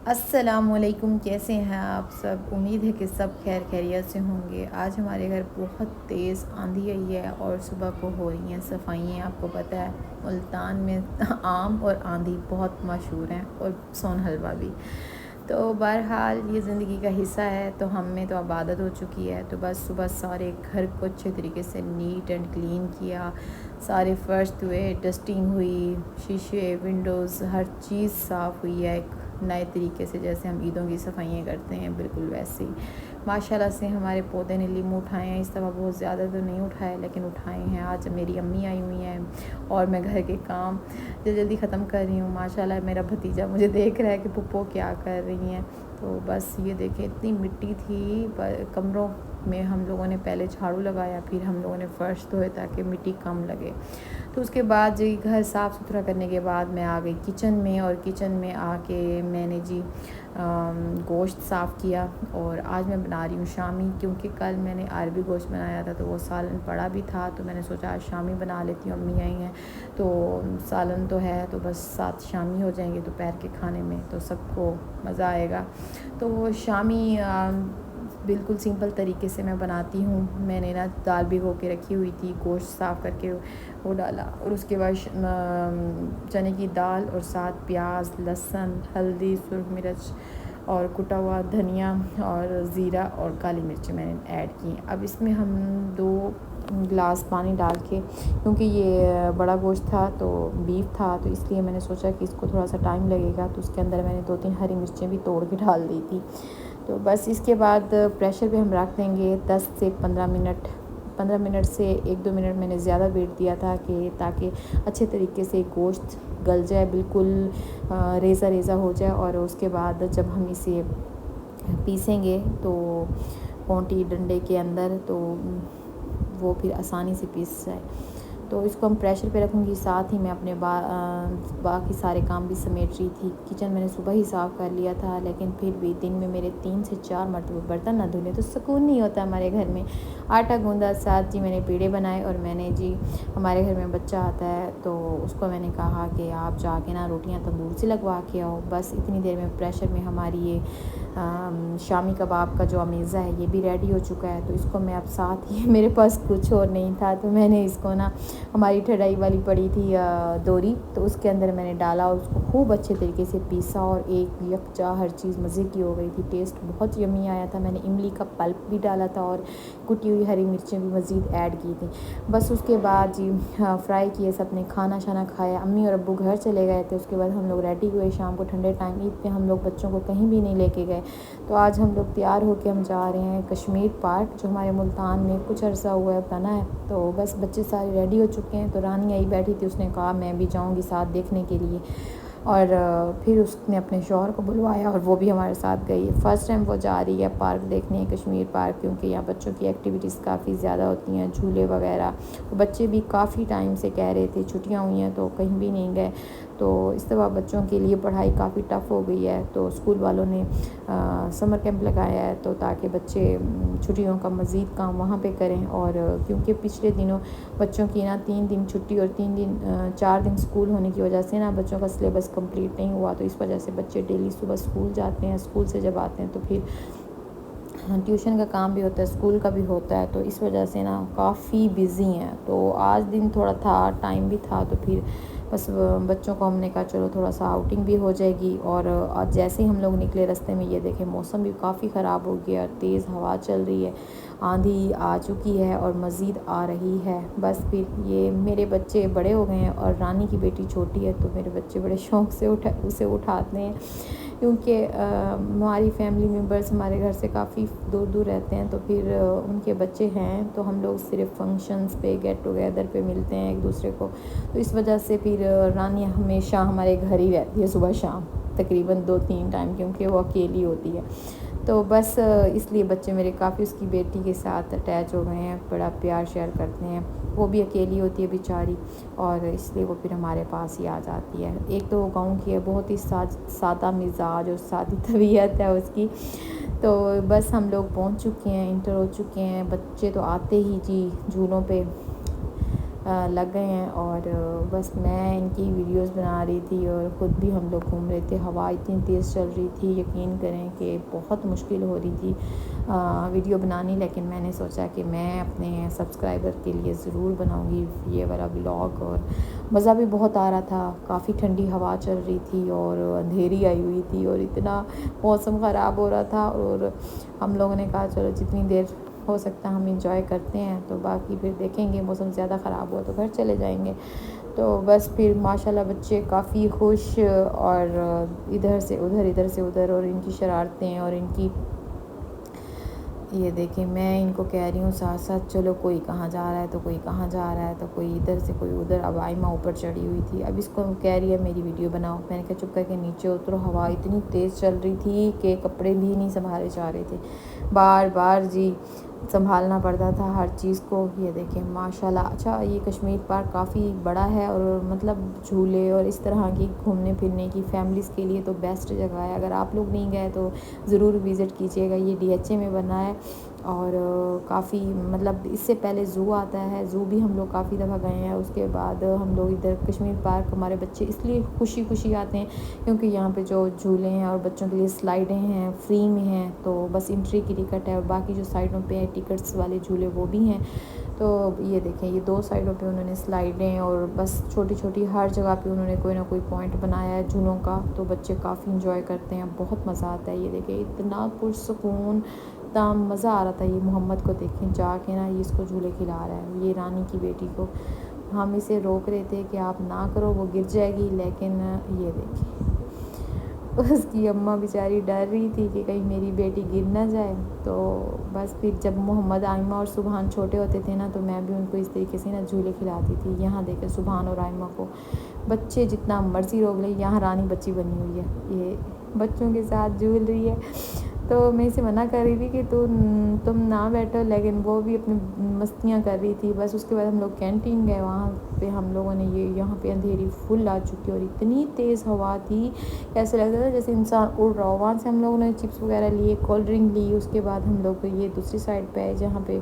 अस्सलामुअलैकुम, कैसे हैं आप सब। उम्मीद है कि सब खैर खैरियत से होंगे। आज हमारे घर बहुत तेज़ आंधी आई है और सुबह को हो रही हैं सफाइयाँ। आपको पता है मुल्तान में आम और आंधी बहुत मशहूर हैं, और सोन हलवा भी। तो बहरहाल ये ज़िंदगी का हिस्सा है, तो हम में तो अब आदत हो चुकी है। तो बस सुबह सारे घर को अच्छे तरीके से नीट एंड क्लीन किया, सारे फर्श धुए, डस्टिंग हुई, शीशे विंडोज़ हर चीज़ साफ़ हुई है, एक नए तरीके से जैसे हम ईदों की सफाइयाँ करते हैं बिल्कुल वैसे ही। माशाल्लाह से हमारे पौधे ने लीमू उठाए हैं। इस दफ़ा बहुत ज़्यादा तो नहीं उठाए, लेकिन उठाए हैं। आज मेरी अम्मी आई हुई हैं और मैं घर के काम जल्दी जल्दी ख़त्म कर रही हूँ। माशाल्लाह मेरा भतीजा मुझे देख रहा है कि पुप्पो क्या कर रही हैं। तो बस ये देखें, इतनी मिट्टी थी कमरों में। हम लोगों ने पहले झाड़ू लगाया, फिर हम लोगों ने फ़र्श धोए ताकि मिट्टी कम लगे। तो उसके बाद जी घर साफ़ सुथरा करने के बाद मैं आ गई किचन में, और किचन में आके मैंने जी गोश्त साफ़ किया। और आज मैं बना रही हूँ शामी, क्योंकि कल मैंने अरबी गोश्त बनाया था तो वो सालन पड़ा भी था, तो मैंने सोचा आज शामी बना लेती हूँ। अम्मी आई हैं तो सालन तो है, तो बस साथ शामी हो जाएंगे दोपहर के खाने में, तो सबको मज़ा आएगा। तो वो शामी बिल्कुल सिंपल तरीके से मैं बनाती हूँ। मैंने ना दाल भिगो के रखी हुई थी, गोश्त साफ़ करके वो डाला, और उसके बाद चने की दाल और साथ प्याज, लहसुन, हल्दी, सुरख मिर्च और कुटा हुआ धनिया और ज़ीरा और काली मिर्च मैंने ऐड की। अब इसमें हम 2 गिलास पानी डाल के, क्योंकि ये बड़ा गोश्त था तो बीफ था, तो इसलिए मैंने सोचा कि इसको थोड़ा सा टाइम लगेगा, तो उसके अंदर मैंने 2-3 हरी मिर्चें भी तोड़ के डाल दी थी। तो बस इसके बाद प्रेशर पे हम रख देंगे 10 से 15 मिनट। 15 मिनट से 1-2 मिनट मैंने ज़्यादा वेट दिया था कि ताकि अच्छे तरीके से गोश्त गल जाए, बिल्कुल रेज़ा रेज़ा हो जाए। और उसके बाद जब हम इसे पीसेंगे तो पोंटी डंडे के अंदर, तो वो फिर आसानी से पीस जाए। तो इसको हम प्रेशर पे रखूँगी। साथ ही मैं अपने बाकी सारे काम भी समेट रही थी। किचन मैंने सुबह ही साफ़ कर लिया था, लेकिन फिर भी दिन में मेरे 3 से 4 मरतबा बर्तन ना धुले तो सुकून नहीं होता हमारे घर में। आटा गूँधा, साथ जी मैंने पेड़े बनाए, और मैंने जी हमारे घर में बच्चा आता है तो उसको मैंने कहा कि आप जाके ना रोटियां तंदूर से लगवा के आओ। बस इतनी देर में प्रेशर में हमारी ये शामी कबाब का जो अमेज़ा है ये भी रेडी हो चुका है। तो इसको मैं अब साथ ही मेरे पास कुछ और नहीं था, तो मैंने इसको ना, हमारी ठंडाई वाली पड़ी थी दोरी, तो उसके अंदर मैंने डाला और उसको खूब अच्छे तरीके से पीसा, और एक यकजा हर चीज़ मज़े की हो गई थी। टेस्ट बहुत यमी आया था। मैंने इमली का पल्प भी डाला था और कुटी हुई हरी मिर्चें भी मज़ीद ऐड की थी। बस उसके बाद जी फ्राई किए, सब ने खाना शाना खाया। अम्मी और अब्बू घर चले गए थे। उसके बाद हम लोग रेडी हुए। शाम को ठंडे टाइम ईद पे हम लोग बच्चों को कहीं भी नहीं लेके गए। तो आज हम लोग तैयार होकर हम जा रहे हैं कश्मीर पार्क, जो हमारे मुल्तान में कुछ अर्सा हुआ है बना है। तो बस बच्चे सारे रेडी हो चुके हैं। तो रानी आई बैठी थी, उसने कहा मैं भी जाऊंगी साथ देखने के लिए, और फिर उसने अपने शौहर को बुलवाया और वो भी हमारे साथ गई। फ़र्स्ट टाइम वो जा रही है पार्क देखने, कश्मीर पार्क, क्योंकि यहाँ बच्चों की एक्टिविटीज़ काफ़ी ज़्यादा होती हैं, झूले वगैरह। बच्चे भी काफ़ी टाइम से कह रहे थे छुट्टियाँ हुई हैं तो कहीं भी नहीं गए। तो इस दफ़ा बच्चों के लिए पढ़ाई काफ़ी टफ़ हो गई है, तो स्कूल वालों ने समर कैंप लगाया है, तो ताकि बच्चे छुट्टियों का मज़ीद काम वहाँ पे करें। और क्योंकि पिछले दिनों बच्चों की ना 3 दिन छुट्टी और 4 दिन स्कूल होने की वजह से ना बच्चों का सिलेबस कंप्लीट नहीं हुआ, तो इस वजह से बच्चे डेली सुबह स्कूल जाते हैं। स्कूल से जब आते हैं तो फिर ट्यूशन का काम भी होता है, स्कूल का भी होता है, तो इस वजह से ना काफ़ी बिज़ी हैं। तो आज दिन थोड़ा था, टाइम भी था, तो फिर बस बच्चों को हमने कहा चलो थोड़ा सा आउटिंग भी हो जाएगी। और आज जैसे ही हम लोग निकले रास्ते में ये देखें मौसम भी काफ़ी ख़राब हो गया, तेज़ हवा चल रही है, आंधी आ चुकी है और मज़ीद आ रही है। बस फिर ये मेरे बच्चे बड़े हो गए हैं और रानी की बेटी छोटी है, तो मेरे बच्चे बड़े शौक़ से उसे उठाते हैं, क्योंकि हमारी फैमिली मेम्बर्स हमारे घर से काफ़ी दूर दूर रहते हैं। तो फिर उनके बच्चे हैं, तो हम लोग सिर्फ फंक्शंस पे, गेट टुगेदर पे मिलते हैं एक दूसरे को। तो इस वजह से फिर रानी हमेशा हमारे घर ही रहती है सुबह शाम, तकरीबन 2-3 टाइम, क्योंकि वो अकेली होती है। तो बस इसलिए बच्चे मेरे काफ़ी उसकी बेटी के साथ अटैच हो गए हैं, बड़ा प्यार शेयर करते हैं। वो भी अकेली होती है बेचारी, और इसलिए वो फिर हमारे पास ही आ जाती है। एक तो वो गाँव की है, बहुत ही सादा मिजाज और सादी तबीयत है उसकी। तो बस हम लोग पहुंच चुके हैं, इंटर हो चुके हैं। बच्चे तो आते ही जी झूलों पे लग गए हैं। और बस मैं इनकी वीडियोस बना रही थी और ख़ुद भी हम लोग घूम रहे थे। हवा इतनी तेज़ चल रही थी, यकीन करें कि बहुत मुश्किल हो रही थी वीडियो बनानी। लेकिन मैंने सोचा कि मैं अपने सब्सक्राइबर के लिए ज़रूर बनाऊंगी ये वाला व्लॉग। और मज़ा भी बहुत आ रहा था, काफ़ी ठंडी हवा चल रही थी और अंधेरी आई हुई थी और इतना मौसम ख़राब हो रहा था। और हम लोगों ने कहा चलो जितनी देर हो सकता है हम इंजॉय करते हैं, तो बाकी फिर देखेंगे, मौसम ज़्यादा ख़राब हुआ तो घर चले जाएंगे। तो बस फिर माशाल्लाह बच्चे काफ़ी खुश और इधर से उधर और इनकी शरारतें और इनकी ये देखें, मैं इनको कह रही हूँ साथ साथ चलो कोई कहाँ जा रहा है तो कोई कहाँ जा रहा है, तो कोई इधर से कोई उधर। अब आइमा ऊपर चढ़ी हुई थी, अब इसको कह रही है मेरी वीडियो बनाओ। मैंने कहा चुप करके नीचे उतरो, हवा इतनी तेज़ चल रही थी कि कपड़े भी नहीं संभाले जा रहे थे, बार बार जी संभालना पड़ता था हर चीज़ को। ये देखें माशाल्लाह। अच्छा, ये कश्मीर पार्क काफ़ी बड़ा है और मतलब झूले और इस तरह की घूमने फिरने की फैमिलीज़ के लिए तो बेस्ट जगह है। अगर आप लोग नहीं गए तो ज़रूर विज़िट कीजिएगा। ये DHA में बना है और काफ़ी मतलब इससे पहले ज़ू आता है, ज़ू भी हम लोग काफ़ी दफ़ा गए हैं। उसके बाद हम लोग इधर कश्मीर पार्क हमारे बच्चे इसलिए खुशी खुशी आते हैं क्योंकि यहाँ पे जो झूले हैं और बच्चों के लिए स्लाइडें हैं फ्री में हैं, तो बस एंट्री की टिकट है और बाकी जो साइडों पे है टिकट्स वाले झूले वो भी हैं। तो ये देखें, ये 2 साइडों पे उन्होंने स्लाइडें और बस छोटी छोटी हर जगह पे उन्होंने कोई ना कोई पॉइंट बनाया है झूलों का, तो बच्चे काफ़ी इंजॉय करते हैं, बहुत मज़ा आता है। ये देखें इतना पुरसुकून, इतना मज़ा आ रहा था। ये मोहम्मद को देखें जाके ना, ये इसको झूले खिला रहा है, ये रानी की बेटी को। हम इसे रोक रहे थे कि आप ना करो वो गिर जाएगी, लेकिन ये देखिए उसकी अम्मा बेचारी डर रही थी कि कहीं मेरी बेटी गिर ना जाए। तो बस फिर जब मोहम्मद, आइमा और सुबहान छोटे होते थे ना, तो मैं भी उनको इस तरीके से ना झूले खिलाती थी। यहाँ देखें सुबहान और आइमा को बच्चे जितना मर्ज़ी रोक ले, यहाँ रानी बच्ची बनी हुई है, ये बच्चों के साथ झूल रही है। तो मैं इसे मना कर रही थी कि तुम ना बैठो, लेकिन वो भी अपनी मस्तियाँ कर रही थी। बस उसके बाद हम लोग कैंटीन गए, वहाँ पे हम लोगों ने यहाँ पे अंधेरी फुल आ चुकी और इतनी तेज़ हवा थी, ऐसे लग रहा था जैसे इंसान उड़ रहा हो। वहाँ से हम लोगों ने चिप्स वगैरह लिए, कोल्ड ड्रिंक ली। उसके बाद हम लोग ये दूसरी साइड पे आए जहाँ पे